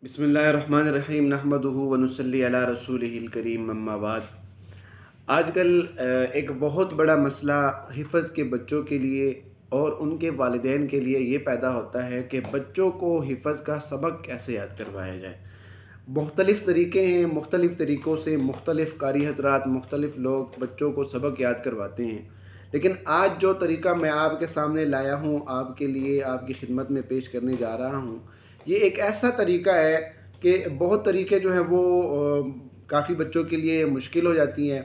بسم اللہ الرحمن الرحیم نحمدہ ونصلی علی رسولہ الکریم اما بعد۔ آج کل ایک بہت بڑا مسئلہ حفظ کے بچوں کے لیے اور ان کے والدین کے لیے یہ پیدا ہوتا ہے کہ بچوں کو حفظ کا سبق کیسے یاد کروایا جائے۔ مختلف طریقے ہیں، مختلف طریقوں سے مختلف قاری حضرات، مختلف لوگ بچوں کو سبق یاد کرواتے ہیں، لیکن آج جو طریقہ میں آپ کے سامنے لایا ہوں، آپ کے لیے، آپ کی خدمت میں پیش کرنے جا رہا ہوں، یہ ایک ایسا طریقہ ہے کہ بہت طریقے جو ہیں وہ کافی بچوں کے لیے مشکل ہو جاتی ہیں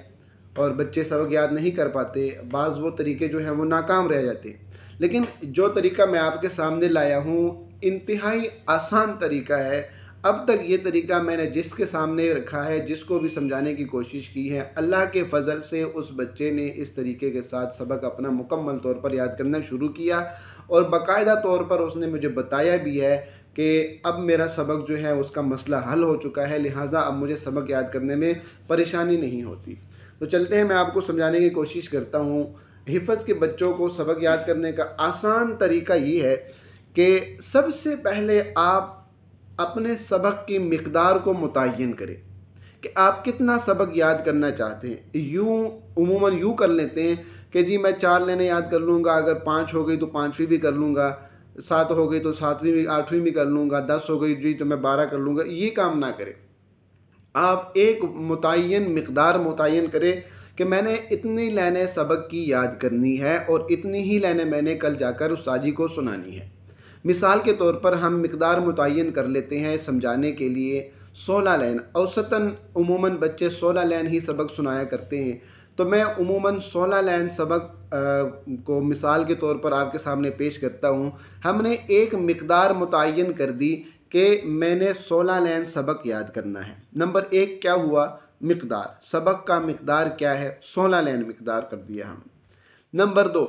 اور بچے سبق یاد نہیں کر پاتے، بعض وہ طریقے جو ہیں وہ ناکام رہ جاتے ہیں، لیکن جو طریقہ میں آپ کے سامنے لایا ہوں انتہائی آسان طریقہ ہے۔ اب تک یہ طریقہ میں نے جس کے سامنے رکھا ہے، جس کو بھی سمجھانے کی کوشش کی ہے، اللہ کے فضل سے اس بچے نے اس طریقے کے ساتھ سبق اپنا مکمل طور پر یاد کرنا شروع کیا، اور باقاعدہ طور پر اس نے مجھے بتایا بھی ہے کہ اب میرا سبق جو ہے اس کا مسئلہ حل ہو چکا ہے، لہٰذا اب مجھے سبق یاد کرنے میں پریشانی نہیں ہوتی۔ تو چلتے ہیں، میں آپ کو سمجھانے کی کوشش کرتا ہوں۔ حفظ کے بچوں کو سبق یاد کرنے کا آسان طریقہ یہ ہے کہ سب سے پہلے آپ اپنے سبق کی مقدار کو متعین کریں کہ آپ کتنا سبق یاد کرنا چاہتے ہیں۔ عموماً یوں کر لیتے ہیں کہ جی میں 4 لینیں یاد کر لوں گا، اگر 5 ہو گئی تو 5ویں بھی کر لوں گا، 7 ہو گئی تو 7ویں بھی 8ویں بھی کر لوں گا، 10 ہو گئی جی تو میں 12 کر لوں گا۔ یہ کام نہ کریں، آپ ایک متعین مقدار متعین کریں کہ میں نے اتنی لینیں سبق کی یاد کرنی ہے اور اتنی ہی لینیں میں نے کل جا کر استاد جی کو سنانی ہے۔ مثال کے طور پر ہم مقدار متعین کر لیتے ہیں سمجھانے کے لیے 16 لین، اوسطاً عموماً بچے 16 لین ہی سبق سنایا کرتے ہیں، تو میں عموماً 16 لین سبق کو مثال کے طور پر آپ کے سامنے پیش کرتا ہوں۔ ہم نے ایک مقدار متعین کر دی کہ میں نے 16 لین سبق یاد کرنا ہے۔ نمبر 1 کیا ہوا؟ مقدار، سبق کا مقدار کیا ہے؟ 16 لین مقدار کر دیا ہم۔ نمبر 2،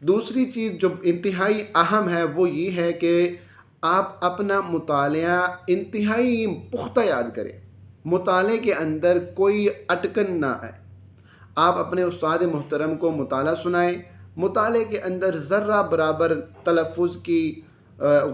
دوسری چیز جو انتہائی اہم ہے وہ یہ ہے کہ آپ اپنا مطالعہ انتہائی پختہ یاد کریں، مطالعے کے اندر کوئی اٹکن نہ آئے۔ آپ اپنے استاد محترم کو مطالعہ سنائیں، مطالعے کے اندر ذرہ برابر تلفظ کی،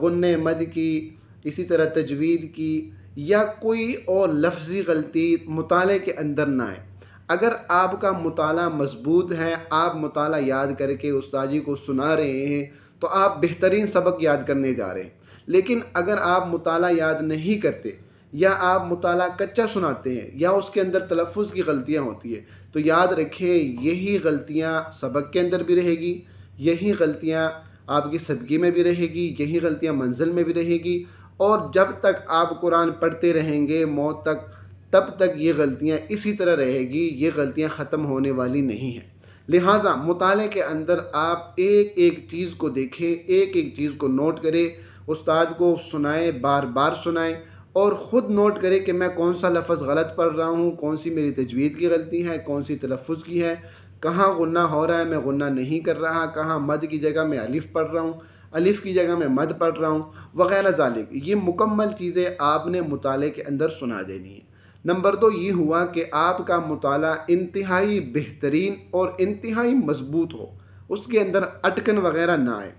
غنِ مد کی، اسی طرح تجوید کی یا کوئی اور لفظی غلطی مطالعے کے اندر نہ آئے۔ اگر آپ کا مطالعہ مضبوط ہے، آپ مطالعہ یاد کر کے استاد جی کو سنا رہے ہیں، تو آپ بہترین سبق یاد کرنے جا رہے ہیں۔ لیکن اگر آپ مطالعہ یاد نہیں کرتے یا آپ مطالعہ کچا سناتے ہیں یا اس کے اندر تلفظ کی غلطیاں ہوتی ہیں، تو یاد رکھیں یہی غلطیاں سبق کے اندر بھی رہے گی، یہی غلطیاں آپ کی صدقے میں بھی رہے گی، یہی غلطیاں منزل میں بھی رہے گی، اور جب تک آپ قرآن پڑھتے رہیں گے موت تک، تب تک یہ غلطیاں اسی طرح رہے گی، یہ غلطیاں ختم ہونے والی نہیں ہیں۔ لہٰذا مطالعے کے اندر آپ ایک ایک چیز کو دیکھیں، ایک ایک چیز کو نوٹ کریں، استاد کو سنائیں، بار بار سنائیں، اور خود نوٹ کریں کہ میں کون سا لفظ غلط پڑھ رہا ہوں، کون سی میری تجوید کی غلطی ہے، کون سی تلفظ کی ہے، کہاں غنہ ہو رہا ہے میں غنہ نہیں کر رہا، کہاں مد کی جگہ میں الف پڑھ رہا ہوں، الف کی جگہ میں مد پڑھ رہا ہوں، وغیرہ ذالک۔ یہ مکمل چیزیں آپ نے مطالعے کے اندر سنا دینی ہیں۔ نمبر 2 یہ ہوا کہ آپ کا مطالعہ انتہائی بہترین اور انتہائی مضبوط ہو، اس کے اندر اٹکن وغیرہ نہ آئے۔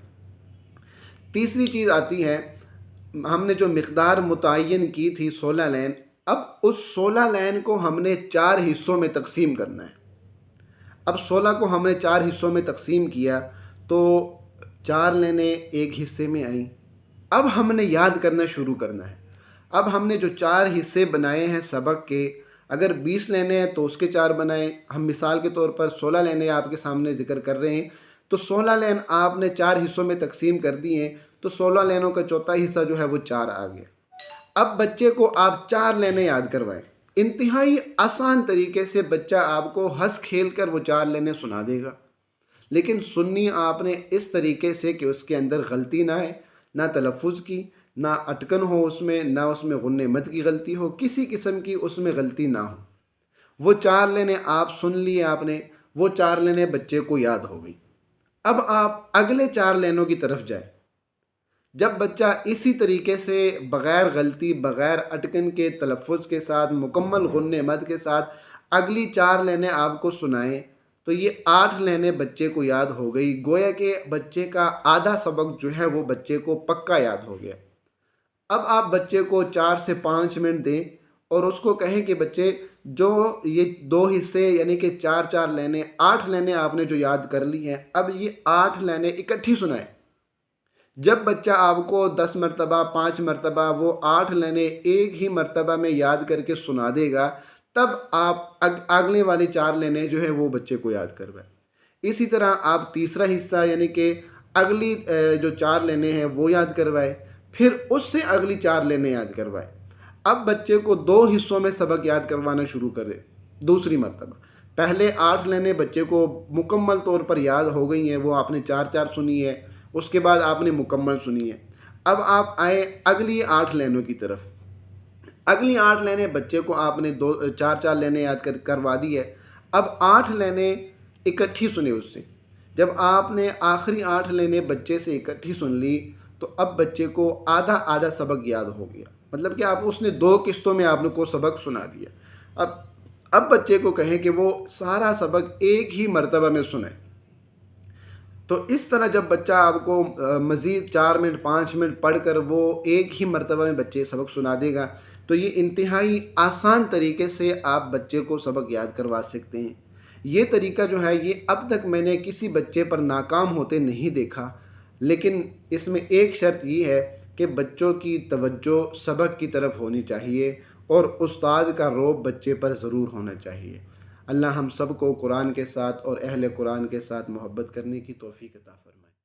تیسری چیز آتی ہے، ہم نے جو مقدار متعین کی تھی 16 لین، اب اس 16 لین کو ہم نے 4 حصوں میں تقسیم کرنا ہے۔ اب 16 کو ہم نے 4 حصوں میں تقسیم کیا تو 4 لینیں ایک حصے میں آئیں۔ اب ہم نے یاد کرنا شروع کرنا ہے۔ اب ہم نے جو 4 حصے بنائے ہیں سبق کے، اگر 20 لینے ہیں تو اس کے 4 بنائیں۔ ہم مثال کے طور پر 16 لینے آپ کے سامنے ذکر کر رہے ہیں، تو 16 لین آپ نے 4 حصوں میں تقسیم کر دی ہیں، تو 16 لینوں کا چوتھا حصہ جو ہے وہ 4 آ گیا۔ اب بچے کو آپ 4 لینے یاد کروائیں، انتہائی آسان طریقے سے بچہ آپ کو ہنس کھیل کر وہ 4 لینے سنا دے گا، لیکن سننی آپ نے اس طریقے سے کہ اس کے اندر غلطی نہ ہے، نہ تلفظ کی، نہ اٹکن ہو اس میں، نہ اس میں غنِ مد کی غلطی ہو، کسی قسم کی اس میں غلطی نہ ہو۔ وہ 4 لینے آپ سن لیے، آپ نے وہ 4 لینے بچے کو یاد ہو گئی۔ اب آپ اگلے 4 لینوں کی طرف جائیں۔ جب بچہ اسی طریقے سے بغیر غلطی، بغیر اٹکن کے، تلفظ کے ساتھ، مکمل غنِ مد کے ساتھ اگلی 4 لینے آپ کو سنائیں، تو یہ 8 لینے بچے کو یاد ہو گئی، گویا کہ بچے کا آدھا سبق جو ہے وہ بچے کو پکا یاد ہو گیا۔ اب آپ بچے کو 4 سے 5 منٹ دیں اور اس کو کہیں کہ بچے جو یہ 2 حصے یعنی کہ 4 لائنیں 8 لائنیں آپ نے جو یاد کر لی ہیں، اب یہ 8 لائنیں اکٹھی سنائیں۔ جب بچہ آپ کو 10 مرتبہ 5 مرتبہ وہ 8 لائنیں ایک ہی مرتبہ میں یاد کر کے سنا دے گا، تب آپ اگلے والی 4 لائنیں جو ہیں وہ بچے کو یاد کروائیں۔ اسی طرح آپ تیسرا حصہ یعنی کہ اگلی جو 4 لائنیں ہیں وہ یاد کروائیں، پھر اس سے اگلی 4 لائنیں یاد کروائیں۔ اب بچے کو 2 حصوں میں سبق یاد کروانا شروع کرے دوسری مرتبہ۔ پہلے 8 لائنیں بچے کو مکمل طور پر یاد ہو گئی ہیں، وہ آپ نے 4 سنی ہے، اس کے بعد آپ نے مکمل سنی ہے۔ اب آپ آئے اگلی 8 لائنوں کی طرف۔ اگلی 8 لائنیں بچے کو آپ نے 4 لائنیں یاد کروا دی ہے۔ اب 8 لائنیں اکٹھی سنیں اس سے۔ جب آپ نے آخری 8 لائنیں بچے سے اکٹھی سن لی تو اب بچے کو آدھا سبق یاد ہو گیا، مطلب کہ اس نے 2 قسطوں میں آپ کو سبق سنا دیا۔ اب بچے کو کہیں کہ وہ سارا سبق ایک ہی مرتبہ میں سنیں۔ تو اس طرح جب بچہ آپ کو مزید 4 منٹ 5 منٹ پڑھ کر وہ ایک ہی مرتبہ میں بچے سبق سنا دے گا، تو یہ انتہائی آسان طریقے سے آپ بچے کو سبق یاد کروا سکتے ہیں۔ یہ طریقہ جو ہے یہ اب تک میں نے کسی بچے پر ناکام ہوتے نہیں دیکھا، لیکن اس میں ایک شرط یہ ہے کہ بچوں کی توجہ سبق کی طرف ہونی چاہیے اور استاد کا رعب بچے پر ضرور ہونا چاہیے۔ اللہ ہم سب کو قرآن کے ساتھ اور اہل قرآن کے ساتھ محبت کرنے کی توفیق عطا فرمائے۔